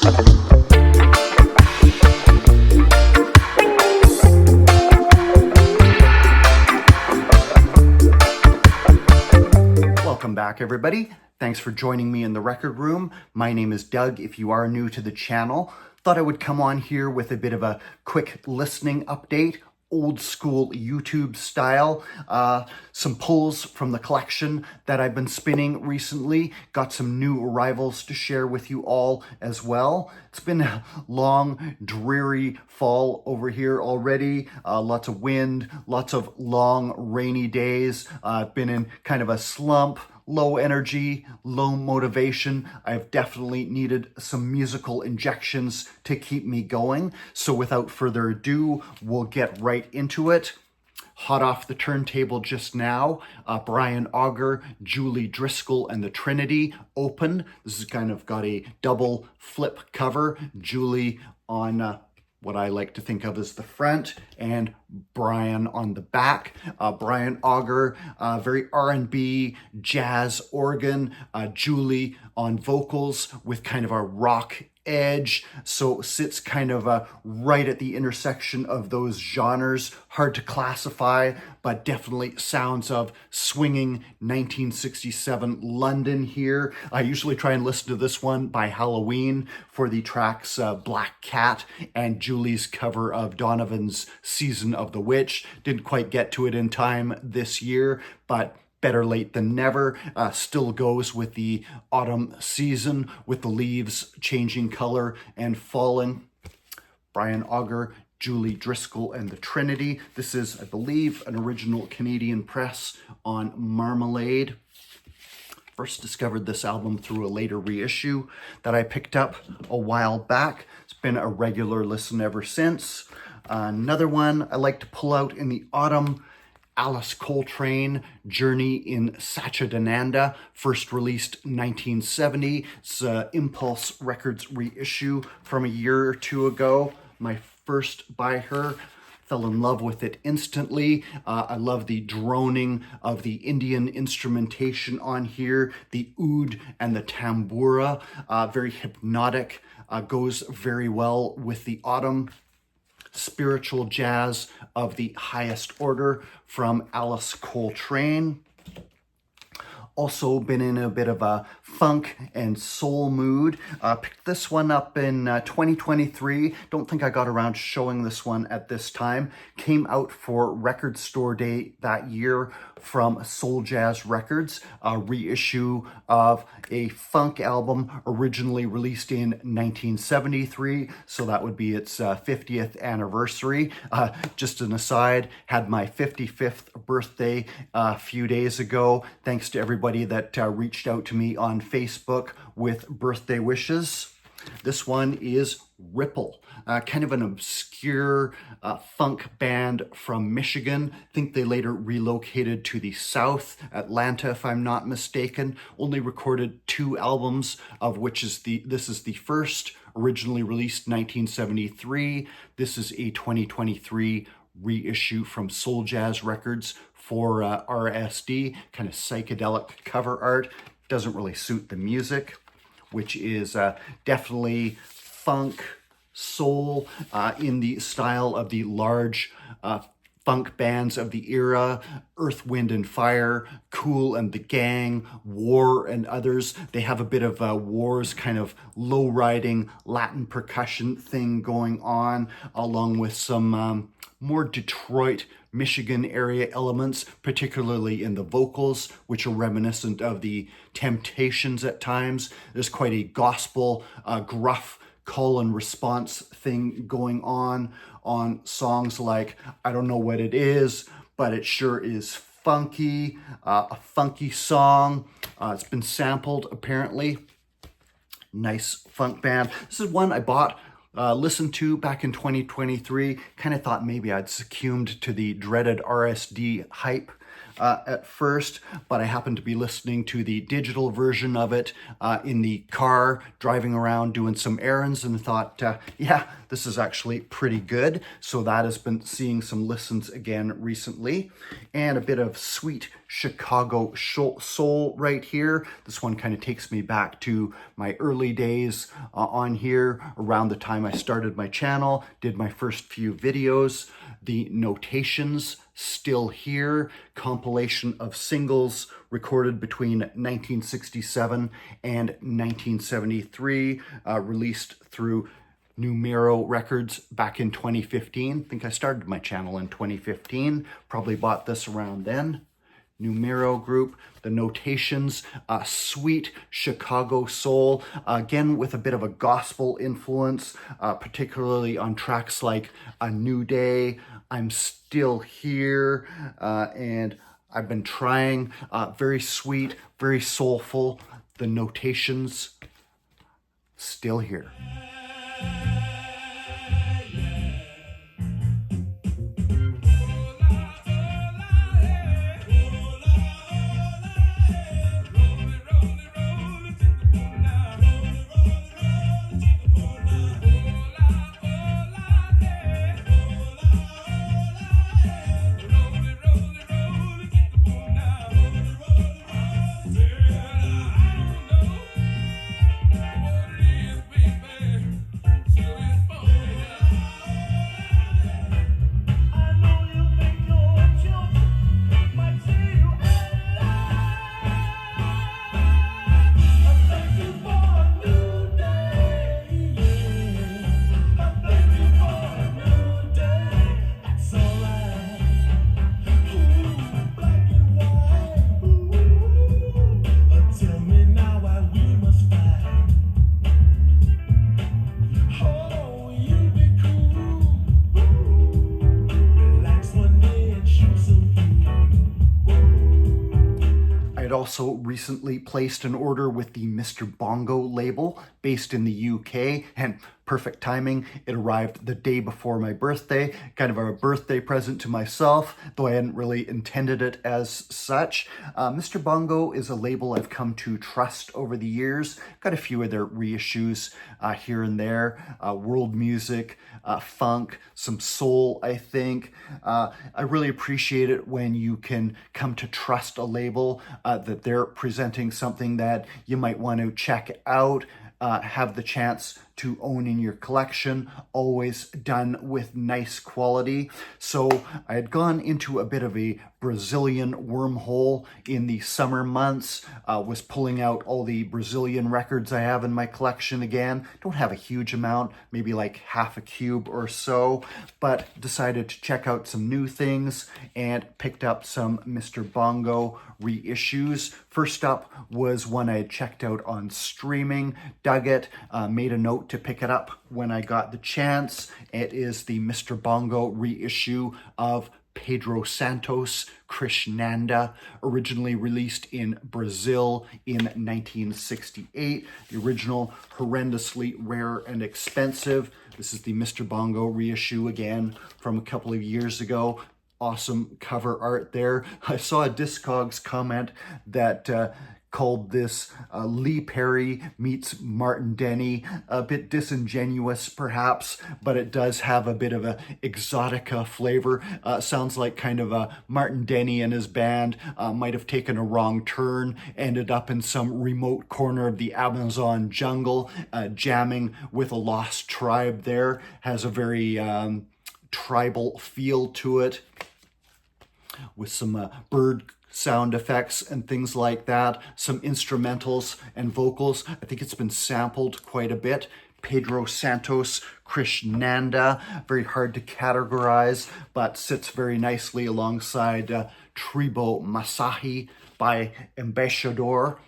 Welcome back, everybody. Thanks for joining me in the record room. My name is Doug. If you are new to the channel, thought I would come on here with a bit of a quick listening update, old school YouTube style. Some pulls from the collection that I've been spinning recently. Got some new arrivals to share with you all as well. It's been a long, dreary fall over here already. Lots of wind, lots of long, rainy days. I've been in kind of a slump, low energy, low motivation. I've definitely needed some musical injections to keep me going. So without further ado, we'll get right into it. Hot off the turntable just now, Brian Auger, Julie Driscoll, and the Trinity open. This has kind of got a double flip cover. Julie on what I like to think of as the front, and Brian on the back. Brian Auger, very R&B, jazz organ. Julie on vocals with kind of a rock edge, so sits kind of right at the intersection of those genres. Hard to classify, but definitely sounds of swinging 1967 London here. I usually try and listen to this one by Halloween for the tracks Black Cat and Julie's cover of Donovan's Season of the Witch. Didn't quite get to it in time this year, but better late than never. Still goes with the autumn season, with the leaves changing color and falling. Brian Auger, Julie Driscoll, and the Trinity. This is, I believe, an original Canadian press on Marmalade. First discovered this album through a later reissue that I picked up a while back. It's been a regular listen ever since. Another one I like to pull out in the autumn, Alice Coltrane, Journey in Satchidananda, first released 1970. It's Impulse Records reissue from a year or two ago. My first by her. Fell in love with it instantly. I love the droning of the Indian instrumentation on here, the oud and the tambura, very hypnotic, goes very well with the autumn. Spiritual jazz of the highest order from Alice Coltrane. Also been in a bit of a funk and soul mood. Picked this one up in 2023. Don't think I got around showing this one at this time. Came out for Record Store Day that year from Soul Jazz Records, a reissue of a funk album originally released in 1973. So that would be its 50th anniversary. Just an aside, had my 55th birthday a few days ago. Thanks to everybody that reached out to me on Facebook with birthday wishes. This one is Ripple, kind of an obscure funk band from Michigan. I think they later relocated to the South, Atlanta, if I'm not mistaken. Only recorded 2 albums, of which this is the first, originally released 1973. This is a 2023 reissue from Soul Jazz Records for RSD, kind of psychedelic cover art. Doesn't really suit the music, which is definitely funk, soul, in the style of the large funk bands of the era, Earth, Wind and Fire, Kool and the Gang, War and others. They have a bit of War's kind of low-riding Latin percussion thing going on, along with some more Detroit, Michigan area elements, particularly in the vocals, which are reminiscent of the Temptations at times. There's quite a gospel, gruff call and response thing going on songs like I Don't Know What It Is, but it sure is funky, a funky song. It's been sampled apparently. Nice funk band. This is one I bought, listened to back in 2023. Kind of thought maybe I'd succumbed to the dreaded RSD hype at first, but I happened to be listening to the digital version of it in the car, driving around doing some errands, and thought, yeah, this is actually pretty good. So that has been seeing some listens again recently. And a bit of sweet Chicago soul right here. This one kind of takes me back to my early days on here, around the time I started my channel, did my first few videos. The Notations, Still Here, compilation of singles recorded between 1967 and 1973, released through Numero Records back in 2015. I think I started my channel in 2015, probably bought this around then. Numero Group, The Notations, sweet Chicago soul, again with a bit of a gospel influence, particularly on tracks like A New Day, I'm Still Here, and I've Been Trying. Very sweet, very soulful. The Notations, Still Here. Also recently placed an order with the Mr. Bongo label based in the UK, and perfect timing. It arrived the day before my birthday, kind of a birthday present to myself, though I hadn't really intended it as such. Mr. Bongo is a label I've come to trust over the years. Got a few of their reissues here and there. World music, funk, some soul, I think. I really appreciate it when you can come to trust a label, that they're presenting something that you might want to check out, have the chance to own in your collection, always done with nice quality. So I had gone into a bit of a Brazilian wormhole in the summer months, was pulling out all the Brazilian records I have in my collection again. Don't have a huge amount, maybe like half a cube or so, but decided to check out some new things and picked up some Mr. Bongo reissues. First up was one I had checked out on streaming, dug it, made a note to pick it up when I got the chance. It is the Mr. Bongo reissue of Pedro Santos, Krishnanda, originally released in Brazil in 1968. The original, horrendously rare and expensive. This is the Mr. Bongo reissue again from a couple of years ago. Awesome cover art there. I saw a Discogs comment that called this Lee Perry meets Martin Denny. A bit disingenuous perhaps, but it does have a bit of a exotica flavor. Sounds like kind of a Martin Denny and his band might have taken a wrong turn, ended up in some remote corner of the Amazon jungle, jamming with a lost tribe there. Has a very tribal feel to it, with some bird sound effects and things like that, some instrumentals and vocals. I think it's been sampled quite a bit. Pedro Santos, Krishnanda, very hard to categorize, but sits very nicely alongside Tribo Masahi by Embajador.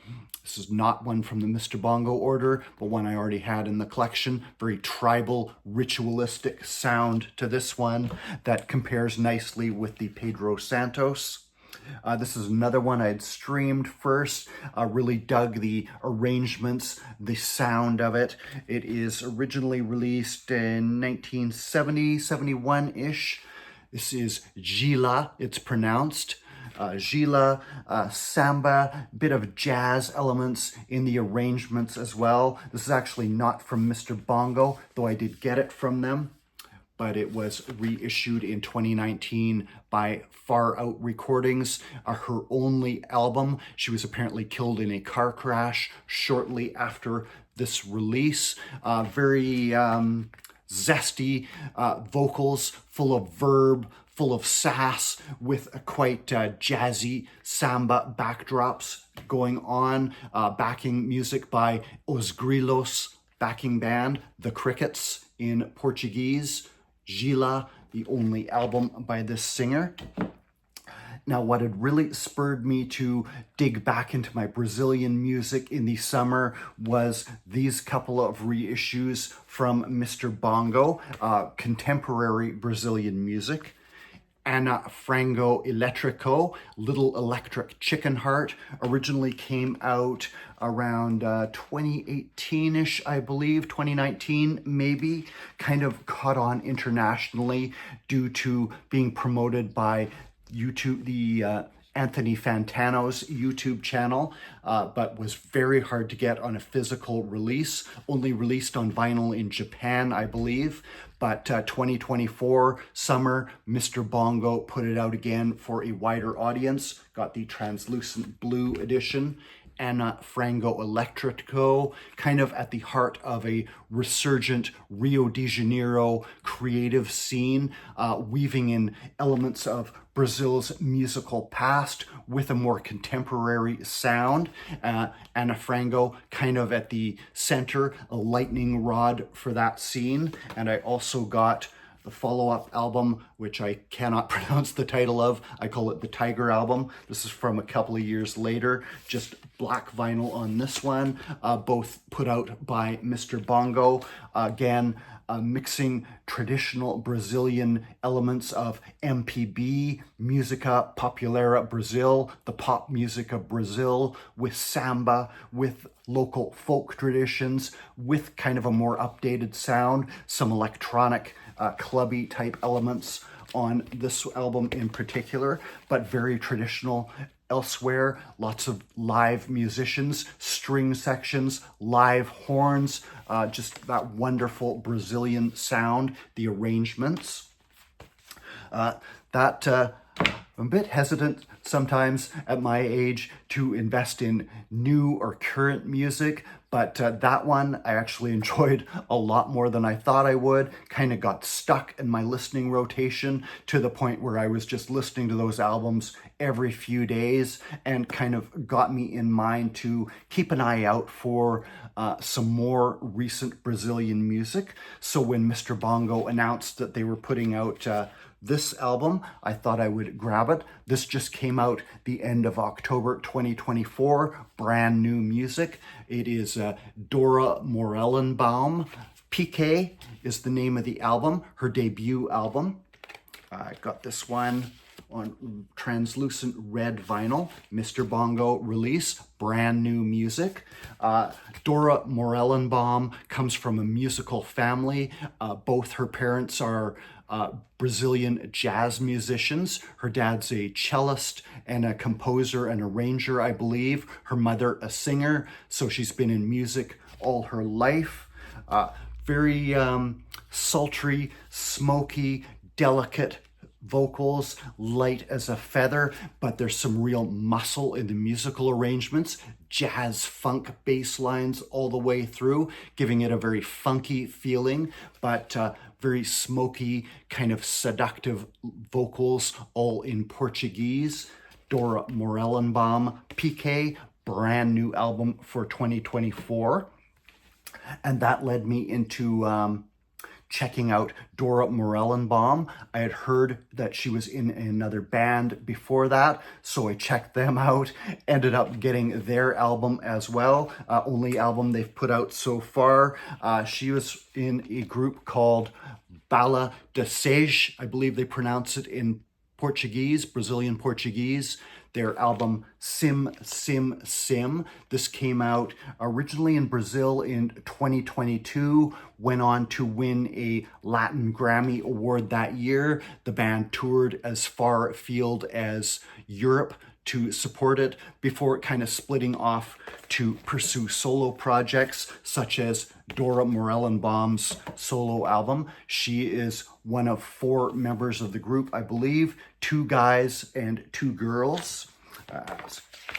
This is not one from the Mr. Bongo order, but one I already had in the collection. Very tribal, ritualistic sound to this one that compares nicely with the Pedro Santos. This is another one I'd streamed first. Really dug the arrangements, the sound of it. It is originally released in 1970, 71-ish. This is Gila, it's pronounced. Gila, samba, bit of jazz elements in the arrangements as well. This is actually not from Mr. Bongo, though I did get it from them. but it was reissued in 2019 by Far Out Recordings, her only album. She was apparently killed in a car crash shortly after this release. Very zesty vocals, full of verb, full of sass, with quite jazzy samba backdrops going on. Backing music by Os Grilos backing band, The Crickets in Portuguese. Gila, the only album by this singer. Now, what had really spurred me to dig back into my Brazilian music in the summer was these couple of reissues from Mr. Bongo, contemporary Brazilian music. Ana Frango Elétrico, Little Electric Chicken Heart, originally came out around 2018-ish, I believe, 2019 maybe, kind of caught on internationally due to being promoted by YouTube, the Anthony Fantano's YouTube channel, but was very hard to get on a physical release, only released on vinyl in Japan, I believe. But 2024 summer, Mr. Bongo put it out again for a wider audience, got the translucent blue edition. Ana Frango Elétrico, kind of at the heart of a resurgent Rio de Janeiro creative scene, weaving in elements of Brazil's musical past with a more contemporary sound. Ana Frango kind of at the center, a lightning rod for that scene. And I also got the follow-up album, which I cannot pronounce the title of. I call it the Tiger album. This is from a couple of years later, just black vinyl on this one, both put out by Mr. Bongo. Again, mixing traditional Brazilian elements of MPB, Música Popular Brazil, the pop music of Brazil, with samba, with local folk traditions, with kind of a more updated sound, some electronic clubby type elements on this album in particular, but very traditional elsewhere. Lots of live musicians, string sections, live horns, just that wonderful Brazilian sound, the arrangements. I'm a bit hesitant sometimes at my age to invest in new or current music, but that one I actually enjoyed a lot more than I thought I would. Kind of got stuck in my listening rotation to the point where I was just listening to those albums every few days, and kind of got me in mind to keep an eye out for some more recent Brazilian music. So when Mr. Bongo announced that they were putting out this album, I thought I would grab it. This just came out the end of October 2024, brand new music. It is Dora Morellenbaum. PK is the name of the album, her debut album. I got this one on translucent red vinyl, Mr. Bongo release, brand new music. Dora Morellenbaum comes from a musical family. Both her parents are Brazilian jazz musicians. Her dad's a cellist and a composer and arranger, I believe. Her mother, a singer, so she's been in music all her life. Very sultry, smoky, delicate vocals, light as a feather, but there's some real muscle in the musical arrangements, jazz funk bass lines all the way through, giving it a very funky feeling, but very smoky, kind of seductive vocals, all in Portuguese. Dora Morellenbaum, PK, brand new album for 2024. And that led me into checking out Dora Morellenbaum. I had heard that she was in another band before that, so I checked them out, ended up getting their album as well, only album they've put out so far. She was in a group called Bala de Sage, I believe they pronounce it in Portuguese, Brazilian Portuguese. Their album Sim Sim Sim. This came out originally in Brazil in 2022, went on to win a Latin Grammy Award that year. The band toured as far afield as Europe to support it before kind of splitting off to pursue solo projects such as Dora Morellenbaum's solo album. She is one of 4 members of the group, I believe, 2 guys and 2 girls.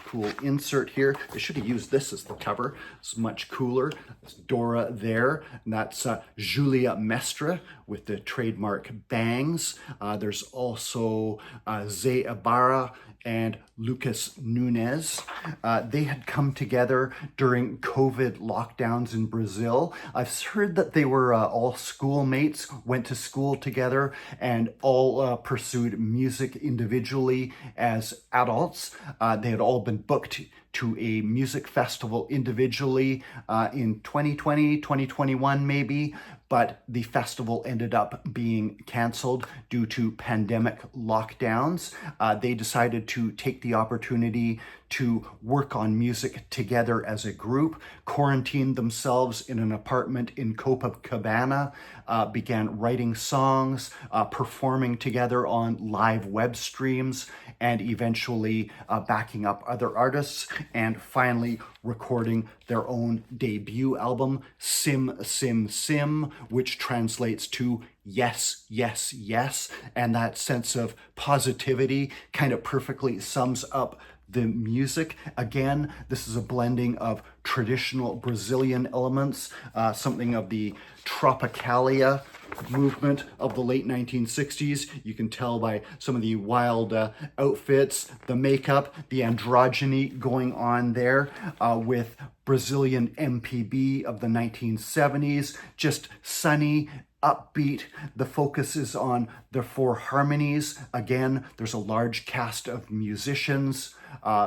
Cool insert here. I should have used this as the cover. It's much cooler. It's Dora there, and that's Julia Mestre with the trademark bangs. There's also Zé Ibarra and Lucas Nunes. They had come together during COVID lockdowns in Brazil. I've heard that they were all schoolmates, went to school together, and all pursued music individually as adults. They had all been booked to a music festival individually in 2020, 2021 maybe, but the festival ended up being canceled due to pandemic lockdowns. They decided to take the opportunity to work on music together as a group, quarantined themselves in an apartment in Copacabana, began writing songs, performing together on live web streams, and eventually backing up other artists, and finally recording their own debut album, Sim Sim Sim, which translates to yes, yes, yes. And that sense of positivity kind of perfectly sums up the music. Again, this is a blending of traditional Brazilian elements, something of the Tropicalia movement of the late 1960s. You can tell by some of the wild outfits, the makeup, the androgyny going on there, with Brazilian MPB of the 1970s, just sunny, upbeat. The focus is on the 4 harmonies. Again, there's a large cast of musicians,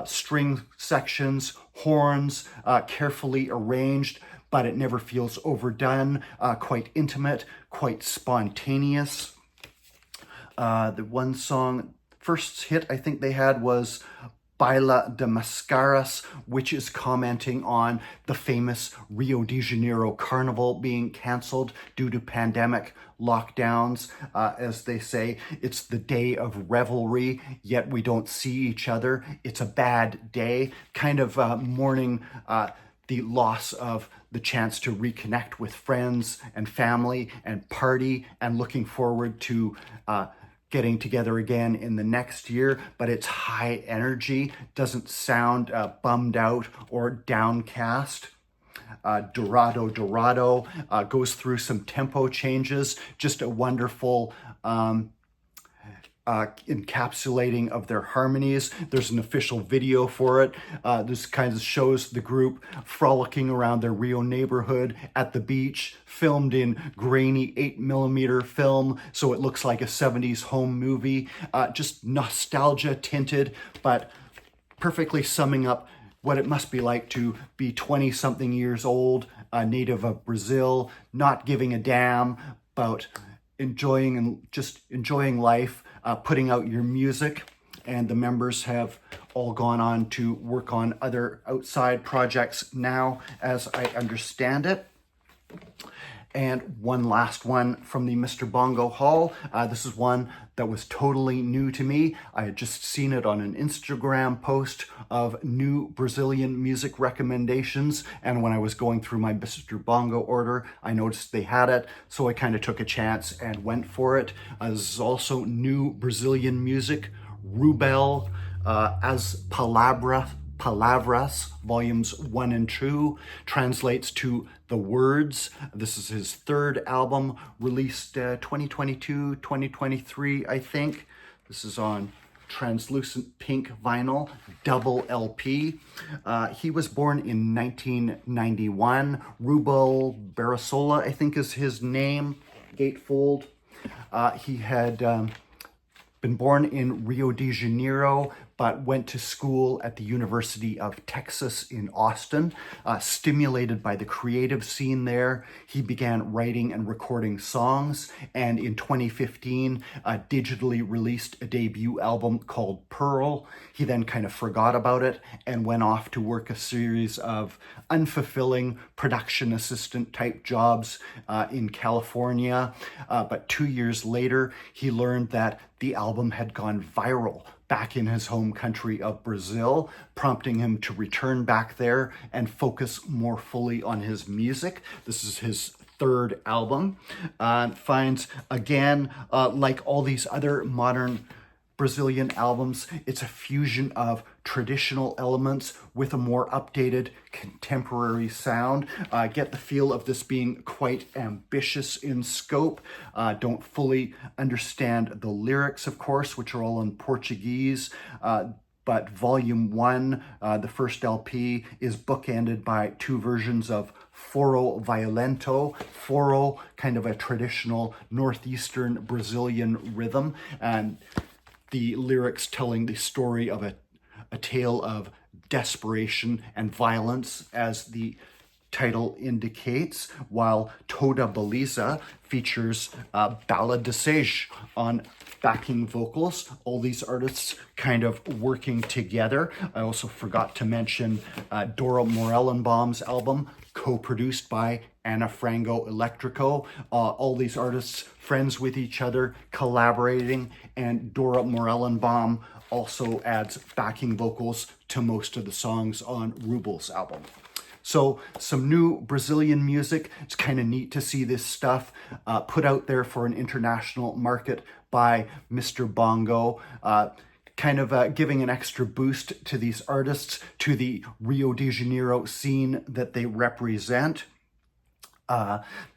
string sections, horns, carefully arranged, but it never feels overdone, quite intimate, quite spontaneous. The one song, first hit I think they had was Baila de Mascaras, which is commenting on the famous Rio de Janeiro Carnival being canceled due to pandemic lockdowns. As they say, it's the day of revelry, yet we don't see each other. It's a bad day, kind of mourning the loss of the chance to reconnect with friends and family and party, and looking forward to getting together again in the next year. But it's high energy, doesn't sound bummed out or downcast. Dorado Dorado goes through some tempo changes, just a wonderful encapsulating of their harmonies. There's an official video for it. This kind of shows the group frolicking around their Rio neighborhood at the beach, filmed in grainy 8mm film, so it looks like a 70s home movie. Just nostalgia tinted, but perfectly summing up what it must be like to be 20-something years old, a native of Brazil, not giving a damn about enjoying life, putting out your music. And the members have all gone on to work on other outside projects now, as I understand it. And one last one from the Mr. Bongo Hall. This is one that was totally new to me. I had just seen it on an Instagram post of new Brazilian music recommendations. And when I was going through my Mr. Bongo order, I noticed they had it. So I kind of took a chance and went for it. This is also new Brazilian music. Rubel, As Palavras, volumes 1 and 2, translates to The Words. This is his 3rd album, released 2022, 2023, I think. This is on translucent pink vinyl, double LP. He was born in 1991. Rubel Barasola, I think is his name, gatefold. He had been born in Rio de Janeiro, but went to school at the University of Texas in Austin. Stimulated by the creative scene there, he began writing and recording songs, and in 2015, digitally released a debut album called Pearl. He then kind of forgot about it and went off to work a series of unfulfilling production assistant type jobs in California. But 2 years later, he learned that the album had gone viral back in his home country of Brazil, prompting him to return back there and focus more fully on his music. This is his third album. Finds, again, like all these other modern Brazilian albums, it's a fusion of traditional elements with a more updated contemporary sound. Get the feel of this being quite ambitious in scope. Don't fully understand the lyrics, of course, which are all in Portuguese. But Volume 1, the first LP, is bookended by two versions of Foro Violento. Foro, kind of a traditional northeastern Brazilian rhythm, and the lyrics telling the story of a tale of desperation and violence, as the title indicates, while Toda Beleza features Bala Desejo on backing vocals. All these artists kind of working together. I also forgot to mention Dora Morellenbaum's album, co-produced by Ana Frango Electrico. All these artists friends with each other, collaborating, and Dora Morellenbaum also adds backing vocals to most of the songs on Rubel's album. So some new Brazilian music. It's kind of neat to see this stuff put out there for an international market by Mr. Bongo. Kind of giving an extra boost to these artists, to the Rio de Janeiro scene that they represent.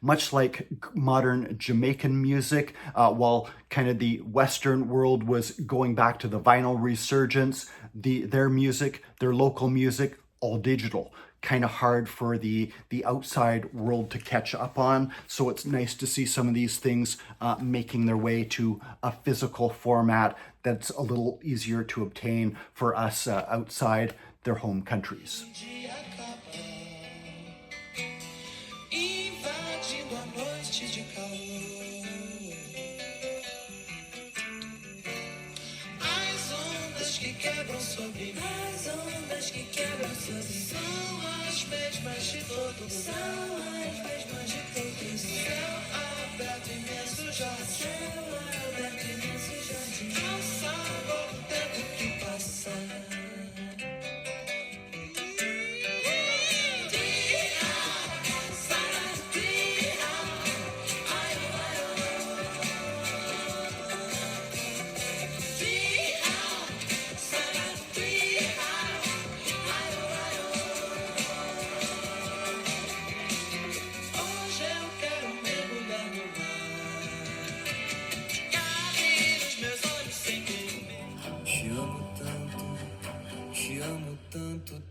Much like modern Jamaican music, while kind of the Western world was going back to the vinyl resurgence, their music, their local music, all digital. Kind of hard for the outside world to catch up on. So it's nice to see some of these things making their way to a physical format that's a little easier to obtain for us outside their home countries.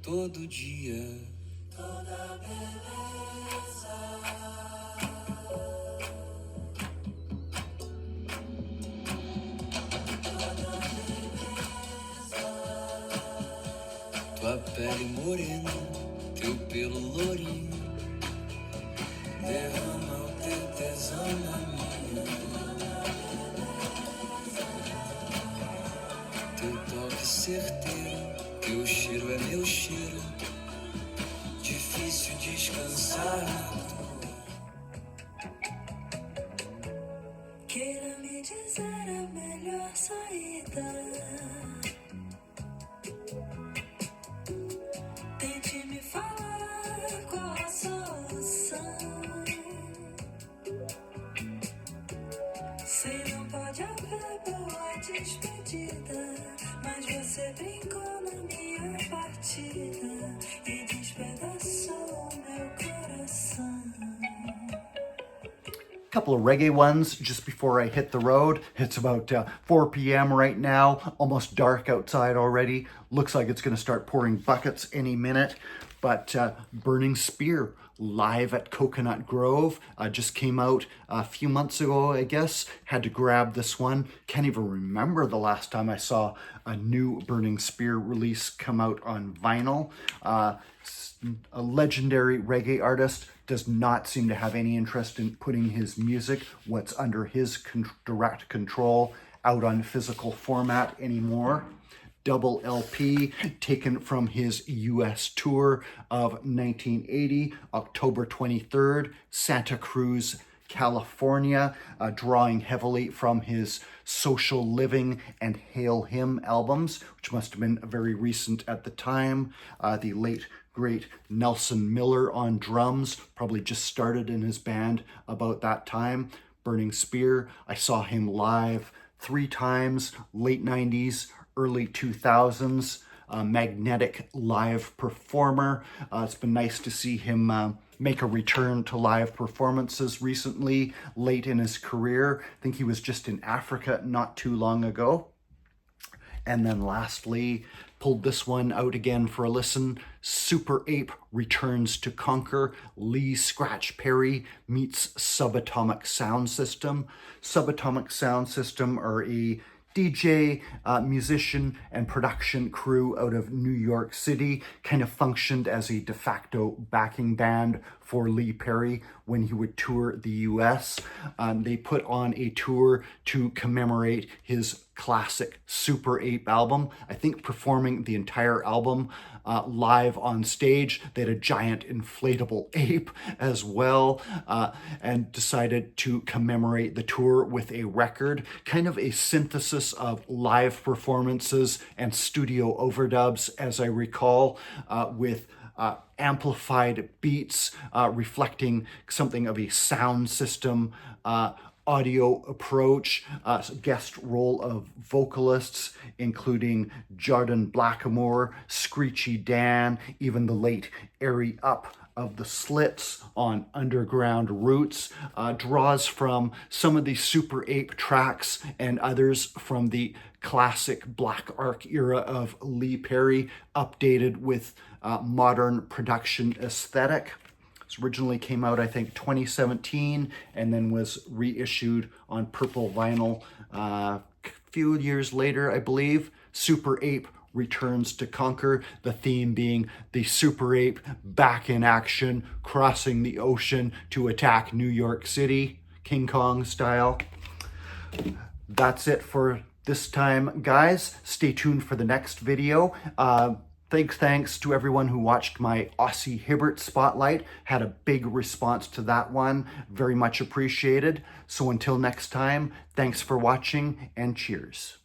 Todo dia, toda beleza. Toda beleza. Tua pele morena, teu pelo lourinho, derrama o teu tesão na minha. Teu toque certeiro, teu cheiro é meu cheiro, difícil descansar na tua. Queira me dizer a melhor saída. Tente me falar qual a solução. Sei não pode haver boa despedida, mas você brincou na minha partida e despedaçou meu coração. Couple of reggae ones just before I hit the road. It's about 4 p.m. right now, almost dark outside already. Looks like it's going to start pouring buckets any minute. But Burning Spear, live at Coconut Grove, just came out a few months ago, I guess. Had to grab this one. Can't even remember the last time I saw a new Burning Spear release come out on vinyl. A legendary reggae artist, does not seem to have any interest in putting his music, what's under his direct control, out on physical format anymore. Double LP taken from his US tour of 1980, October 23rd, Santa Cruz, California, drawing heavily from his Social Living and Hail Him albums, which must have been very recent at the time. The late, great Nelson Miller on drums, probably just started in his band about that time. Burning Spear, I saw him live 3 times, late 90s, early 2000s. Magnetic live performer. It's been nice to see him make a return to live performances recently, late in his career. I think he was just in Africa not too long ago. And then lastly, pulled this one out again for a listen. Super Ape returns to conquer. Lee Scratch Perry meets Subatomic Sound System. Subatomic Sound System are a DJ, musician, and production crew out of New York City, kind of functioned as a de facto backing band for Lee Perry when he would tour the US. They put on a tour to commemorate his classic Super Ape album, I think performing the entire album live on stage. They had a giant inflatable ape as well, and decided to commemorate the tour with a record, kind of a synthesis of live performances and studio overdubs, as I recall, with amplified beats reflecting something of a sound system audio approach, guest role of vocalists, including Jordan Blackamore, Screechy Dan, even the late Airy Up of the Slits on Underground Roots, draws from some of the Super Ape tracks and others from the classic Black Ark era of Lee Perry, updated with modern production aesthetic. It originally came out, I think, 2017, and then was reissued on purple vinyl a few years later, I believe. Super Ape returns to conquer, the theme being the Super Ape back in action, crossing the ocean to attack New York City, King Kong style. That's it for this time, guys. Stay tuned for the next video. Thanks to everyone who watched my Aussie Hibbert Spotlight. Had a big response to that one. Very much appreciated. So until next time, thanks for watching and cheers.